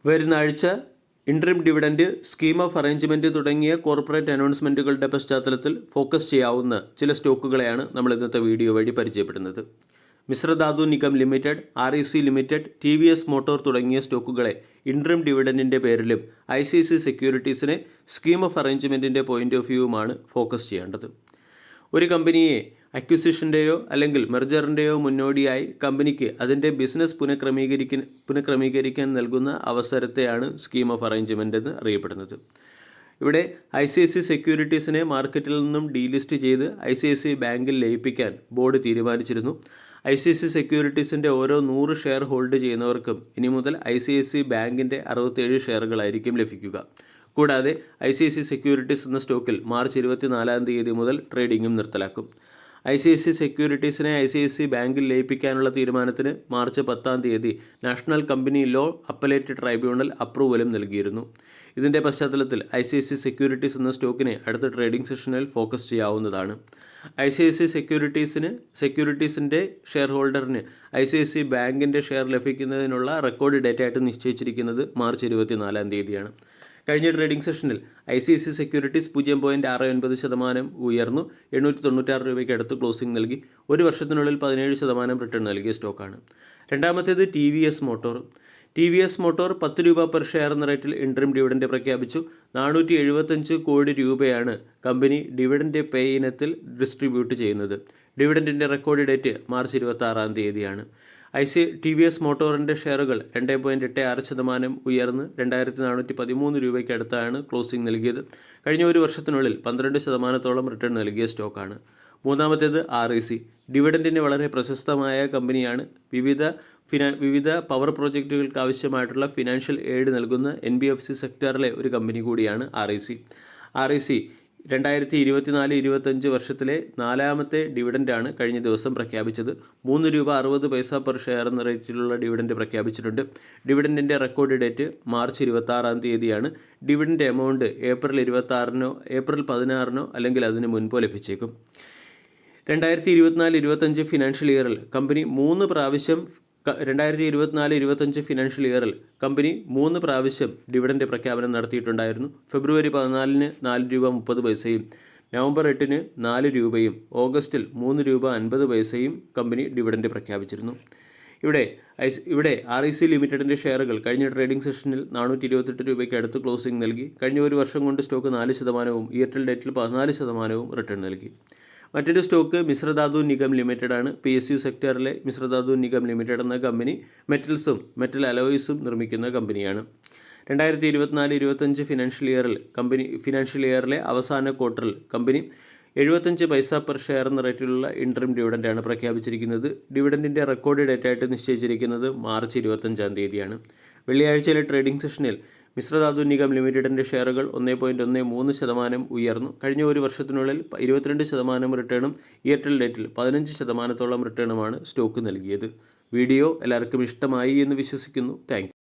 വരുന്ന ആഴ്ച interim dividend, scheme of arrangement തുടങ്ങിയ കോർപ്പറേറ്റ് അനൗൺസ്മെൻറ്റുകളുടെ പശ്ചാത്തലത്തിൽ ഫോക്കസ് ചെയ്യാവുന്ന ചില സ്റ്റോക്കുകളെയാണ് നമ്മൾ ഇന്നത്തെ വീഡിയോ വഴി പരിചയപ്പെടുന്നത്. Mishra Dhatu Nigam limited, REC limited, TVS motor തുടങ്ങിയ സ്റ്റോക്കുകളെ ഇൻട്രിം ഡിവിഡൻഡിൻ്റെ പേരിലും ICICI സെക്യൂരിറ്റീസിനെ സ്കീം ഓഫ് അറേഞ്ച്മെൻറ്റിൻ്റെ പോയിൻ്റ് ഓഫ് വ്യൂവുമാണ് ഫോക്കസ് ചെയ്യേണ്ടത്. ഒരു കമ്പനിയെ അക്വിസിഷൻ്റെയോ അല്ലെങ്കിൽ മെർജറിൻ്റെയോ മുന്നോടിയായി കമ്പനിക്ക് അതിൻ്റെ ബിസിനസ് പുനഃക്രമീകരിക്കാൻ നൽകുന്ന അവസരത്തെയാണ് സ്കീം ഓഫ് അറേഞ്ച്മെൻ്റ് എന്ന് അറിയപ്പെടുന്നത്. ഇവിടെ ICICI സെക്യൂരിറ്റീസിനെ മാർക്കറ്റിൽ നിന്നും ഡീലിസ്റ്റ് ചെയ്ത് ICICI ബാങ്കിൽ ലയിപ്പിക്കാൻ ബോർഡ് തീരുമാനിച്ചിരുന്നു. ICICI സെക്യൂരിറ്റീസിൻ്റെ ഓരോ 100 ഷെയർ ഹോൾഡ് ചെയ്യുന്നവർക്കും ഇനി മുതൽ ICICI ബാങ്കിൻ്റെ 67 ഷെയറുകളായിരിക്കും ലഭിക്കുക. കൂടാതെ ICICI സെക്യൂരിറ്റീസ് എന്ന സ്റ്റോക്കിൽ മാർച്ച് 24 മുതൽ ട്രേഡിംഗും നിർത്തലാക്കും. ICICI സെക്യൂരിറ്റീസിനെ ICICI ബാങ്കിൽ ലയിപ്പിക്കാനുള്ള തീരുമാനത്തിന് March 10 national company law appellate tribunal അപ്രൂവലും നൽകിയിരുന്നു. ഇതിൻ്റെ പശ്ചാത്തലത്തിൽ ICICI സെക്യൂരിറ്റീസ് എന്ന സ്റ്റോക്കിനെ അടുത്ത ട്രേഡിംഗ് സെഷനിൽ ഫോക്കസ് ചെയ്യാവുന്നതാണ്. ICICI സെക്യൂരിറ്റീസിൻ്റെ ഷെയർ ഹോൾഡറിന് ICICI ബാങ്കിൻ്റെ ഷെയർ ലഭിക്കുന്നതിനുള്ള റെക്കോർഡ് ഡേറ്റ് ആയിട്ട് നിശ്ചയിച്ചിരിക്കുന്നത് മാർച്ച് 24 കഴിഞ്ഞ ട്രേഡിംഗ് സെഷനിൽ ICICI സെക്യൂരിറ്റീസ് 0.69% ഉയർന്നു 896 രൂപയ്ക്ക് അടുത്ത് ക്ലോസിംഗ് നൽകി. ഒരു വർഷത്തിനുള്ളിൽ 17% റിട്ടേൺ നൽകിയ സ്റ്റോക്കാണ്. രണ്ടാമത്തേത് TVS മോട്ടോർ. TVS മോട്ടോർ 10 രൂപ പെർ ഷെയർ എന്ന റേറ്റിൽ ഇൻട്രിം ഡിവിഡൻഡ് പ്രഖ്യാപിച്ചു. 475 കോടി രൂപയാണ് കമ്പനി ഡിവിഡൻഡ് പേ ഇനത്തിൽ ഡിസ്ട്രിബ്യൂട്ട് ചെയ്യുന്നത്. ഡിവിഡൻഡിൻ്റെ റെക്കോർഡ് ഡേറ്റ് മാർച്ച് 26 TVS മോട്ടോറിൻ്റെ ഷെയറുകൾ 2.86% ഉയർന്ന് 2413 രൂപയ്ക്ക് അടുത്താണ് ക്ലോസിംഗ് നൽകിയത്. കഴിഞ്ഞ ഒരു വർഷത്തിനുള്ളിൽ 12% റിട്ടേൺ നൽകിയ സ്റ്റോക്കാണ്. മൂന്നാമത്തേത് REC. ഡിവിഡൻഡിന് വളരെ പ്രശസ്തമായ കമ്പനിയാണ്. വിവിധ പവർ പ്രോജക്റ്റുകൾക്ക് ആവശ്യമായിട്ടുള്ള ഫിനാൻഷ്യൽ എയ്ഡ് നൽകുന്ന NBFC സെക്ടറിലെ ഒരു കമ്പനി കൂടിയാണ് REC. REC 2024-25 വർഷത്തിലെ 4ാമത്തെ ഡിവിഡൻഡാണ് കഴിഞ്ഞ ദിവസം പ്രഖ്യാപിച്ചത്. 3 രൂപ 60 പൈസ പെർ ഷെയർ എന്ന റേറ്റിലുള്ള ഡിവിഡൻഡ് പ്രഖ്യാപിച്ചിട്ടുണ്ട്. ഡിവിഡൻഡിൻ്റെ record date March 26 dividend amount April 16 അല്ലെങ്കിൽ അതിന് മുൻപോ ലഭിച്ചേക്കും. 2024-25 ഫിനാൻഷ്യൽ ഇയറിൽ കമ്പനി 3 പ്രാവശ്യം ഡിവിഡൻഡ് പ്രഖ്യാപനം നടത്തിയിട്ടുണ്ടായിരുന്നു. ഫെബ്രുവരി 14 4 രൂപ 30 പൈസയും നവംബർ 8 4 രൂപയും ഓഗസ്റ്റിൽ 3 രൂപ 50 പൈസയും കമ്പനി ഡിവിഡൻഡ് പ്രഖ്യാപിച്ചിരുന്നു. ഇവിടെ REC ലിമിറ്റഡിൻ്റെ ഷെയറുകൾ കഴിഞ്ഞ ട്രേഡിംഗ് സെഷനിൽ 428 രൂപയ്ക്ക് അടുത്ത് ക്ലോസിംഗ് നൽകി. കഴിഞ്ഞ ഒരു വർഷം കൊണ്ട് സ്റ്റോക്ക് 4%, ഇയർ ടിൽ ഡേറ്റിൽ 14% റിട്ടേൺ നൽകി. മറ്റൊരു സ്റ്റോക്ക് മിശ്രധാതു നിഗം ലിമിറ്റഡ് ആണ്. PSU സെക്ടറിലെ മിശ്രധാതു നിഗം ലിമിറ്റഡ് എന്ന കമ്പനി മെറ്റൽസും മെറ്റൽ അലോയ്സും നിർമ്മിക്കുന്ന കമ്പനിയാണ്. 2024-25 ഫിനാൻഷ്യൽ ഇയറിലെ അവസാന ക്വാർട്ടറിൽ കമ്പനി 75 പൈസ പെർ ഷെയർ എന്ന റേറ്റിലുള്ള ഇൻട്രിം ഡിവിഡൻഡാണ് പ്രഖ്യാപിച്ചിരിക്കുന്നത്. ഡിവിഡൻഡിൻ്റെ റെക്കോർഡ് ഡേറ്റ് ആയിട്ട് നിശ്ചയിച്ചിരിക്കുന്നത് മാർച്ച് 25 വെള്ളിയാഴ്ചയിലെ ട്രേഡിംഗ് സെഷനിൽ മിശ്രധാതു നിഗം ലിമിറ്റഡിൻ്റെ ഷെയറുകൾ 1.13% ഉയർന്നു. കഴിഞ്ഞ ഒരു വർഷത്തിനുള്ളിൽ 22% റിട്ടേണും ഇയർ ടിൽ ഡേറ്റിൽ 15% റിട്ടേണുമാണ് സ്റ്റോക്ക് നൽകിയത്. വീഡിയോ എല്ലാവർക്കും ഇഷ്ടമായി എന്ന് വിശ്വസിക്കുന്നു. Thank you.